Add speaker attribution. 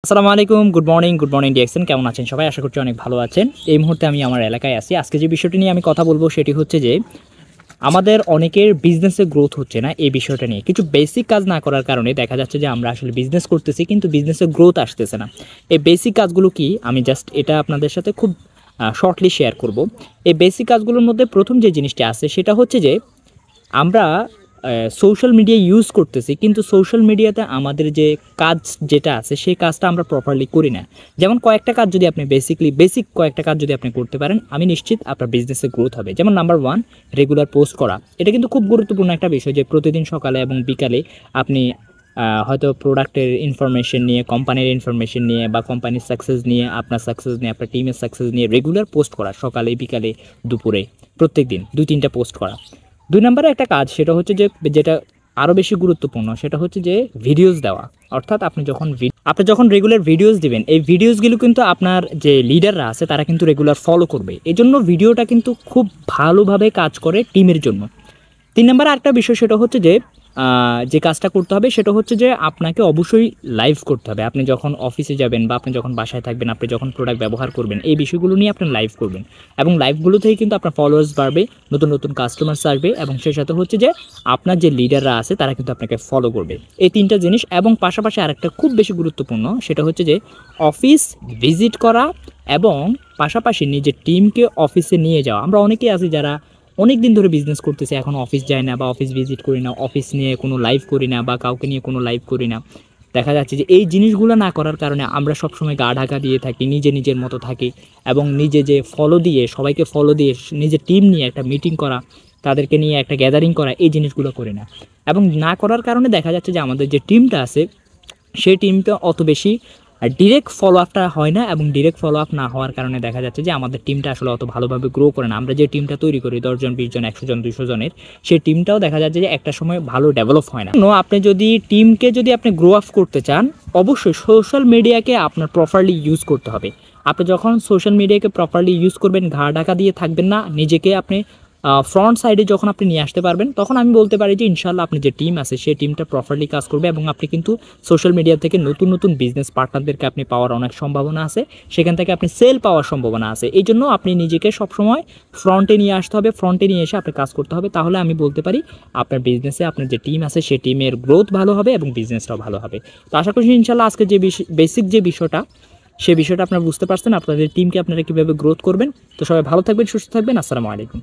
Speaker 1: আসসালামু আলাইকুম, good morning DXN. কেমন আছেন সবাই? আশা করছি অনেক ভালো আছেন। এই মুহূর্তে আমি আমার এলাকায় আছি। আজকে যে বিষয়টি নিয়ে আমি কথা বলবো সেটি হচ্ছে যে আমাদের অনেকের বিজনেসে গ্রোথ হচ্ছে না, এই বিষয়টা নিয়ে। কিছু বেসিক কাজ না করার কারণে দেখা যাচ্ছে যে আমরা আসলে বিজনেস করতেছি কিন্তু বিজনেসে গ্রোথ আসতেছে না। এই বেসিক কাজগুলো কি আমি জাস্ট এটা আপনাদের সাথে খুব শর্টলি শেয়ার করব। এই বেসিক কাজগুলোর মধ্যে প্রথম যে জিনিসটি আছে সেটা হচ্ছে যে আমরা সোশ্যাল মিডিয়া ইউজ করতেছি কিন্তু সোশ্যাল মিডিয়াতে আমাদের যে কাজ যেটা আছে সেই কাজটা আমরা প্রপারলি করি না। যেমন কয়েকটা কাজ যদি আপনি বেসিক কয়েকটা কাজ যদি আপনি করতে পারেন, আমি নিশ্চিত আপনার বিজনেসে গ্রোথ হবে। যেমন নাম্বার 1, রেগুলার পোস্ট করা। এটা কিন্তু খুব গুরুত্বপূর্ণ একটা বিষয় যে প্রতিদিন সকালে এবং বিকালে আপনি হয়তো প্রোডাক্টের ইনফরমেশন নিয়ে, কোম্পানির ইনফরমেশন নিয়ে বা কোম্পানির সাকসেস নিয়ে, আপনার সাকসেস নিয়ে, আপনার টিমের সাকসেস নিয়ে রেগুলার পোস্ট করা, সকালে বিকালে দুপুরে প্রত্যেক দিন 2-3টা পোস্ট করা। 2 নম্বরে একটা কাজ সেটা হচ্ছে যে যেটা আরও বেশি গুরুত্বপূর্ণ সেটা হচ্ছে যে ভিডিওস দেওয়া। অর্থাৎ আপনি যখন রেগুলার ভিডিওস দিবেন, এই ভিডিওসগুলো কিন্তু আপনার যে লিডাররা আছে তারা কিন্তু রেগুলার ফলো করবে। এজন্য ভিডিওটা কিন্তু খুব ভালোভাবে কাজ করে টিমের জন্য। 3 নম্বরে আরেকটা বিষয় সেটা হচ্ছে যে যে কাজটা করতে হবে সেটা হচ্ছে যে আপনাকে অবশ্যই লাইভ করতে হবে। আপনি যখন অফিসে যাবেন বা আপনি যখন বাসায় থাকবেন, আপনি যখন প্রোডাক্ট ব্যবহার করবেন, এই বিষয়গুলো নিয়ে আপনি লাইভ করবেন এবং লাইভগুলো থেকে কিন্তু আপনার ফলোয়ার্স বাড়বে, নতুন নতুন কাস্টমার্স আসবে এবং সেই সাথে হচ্ছে যে আপনার যে লিডাররা আছে তারা কিন্তু আপনাকে ফলো করবে। এই 3টা জিনিস এবং পাশাপাশি আরেকটা খুব বেশি গুরুত্বপূর্ণ সেটা হচ্ছে যে অফিস ভিজিট করা এবং পাশাপাশি নিজের টিমকে অফিসে নিয়ে যাওয়া। আমরা অনেকেই আছি যারা অনেক দিন ধরে বিজনেস করতেছে, এখন অফিস যায় না বা অফিস ভিজিট করি না, অফিস নিয়ে কোনো লাইভ করি না বা কাউকে নিয়ে কোনো লাইভ করি না। দেখা যাচ্ছে যে এই জিনিসগুলো না করার কারণে আমরা সবসময় গা ঢাকা দিয়ে থাকি, নিজের মতো থাকি এবং নিজে যে সবাইকে ফলো দিয়ে নিজের টিম নিয়ে একটা মিটিং করা, তাদেরকে নিয়ে একটা গ্যাদারিং করা, এই জিনিসগুলো করি না। এবং না করার কারণে দেখা যাচ্ছে যে আমাদের যে টিমটা আছে সেই টিমটা অত বেশি ডিরেক্ট ফলো আপটা হয় না এবং ডিরেক্ট ফলো আপ না হওয়ার কারণে দেখা যাচ্ছে যে আমাদের টিমটা আসলে অত ভালোভাবে গ্রো করে না। আমরা যে টিমটা তৈরি করি 10 জন, 20 জন, 100 জন, 200 জনের, সেই টিমটাও দেখা যাচ্ছে যে একটা সময় ভালো ডেভেলপ হয় না। আপনি যদি টিমকে আপনি গ্রো আপ করতে চান, অবশ্যই সোশ্যাল মিডিয়াকে আপনার প্রপারলি ইউজ করতে হবে। আপনি যখন সোশ্যাল মিডিয়াকে প্রপারলি ইউজ করবেন, ঘা ঢাকা দিয়ে থাকবেন না, নিজেকে আপনি ফ্রন্ট সাইডে যখন আপনি নিয়ে আসতে পারবেন, তখন আমি বলতে পারি যে ইনশাল্লাহ আপনি যে টিম আছে সেই টিমটা প্রপারলি কাজ করবে এবং আপনি কিন্তু সোশ্যাল মিডিয়া থেকে নতুন নতুন বিজনেস পার্টনারদেরকে আপনি পাওয়ার অনেক সম্ভাবনা আছে, সেখান থেকে আপনি সেল পাওয়ার সম্ভাবনা আছে। এই জন্য আপনি নিজেকে সবসময় ফ্রন্টে নিয়ে আসতে হবে, ফ্রন্টে নিয়ে এসে আপনি কাজ করতে হবে। তাহলে আমি বলতে পারি আপনার বিজনেসে আপনার যে টিম আছে সেই টিমের গ্রোথ ভালো হবে এবং বিজনেসটাও ভালো হবে। তো আশা করছি ইনশাল্লাহ আজকে যে বেসিক যে বিষয়টা, সেই বিষয়টা আপনারা বুঝতে পারছেন, আপনাদের টিমকে আপনারা কীভাবে গ্রোথ করবেন। তো সবাই ভালো থাকবেন, সুস্থ থাকবেন। আসসালামু আলাইকুম।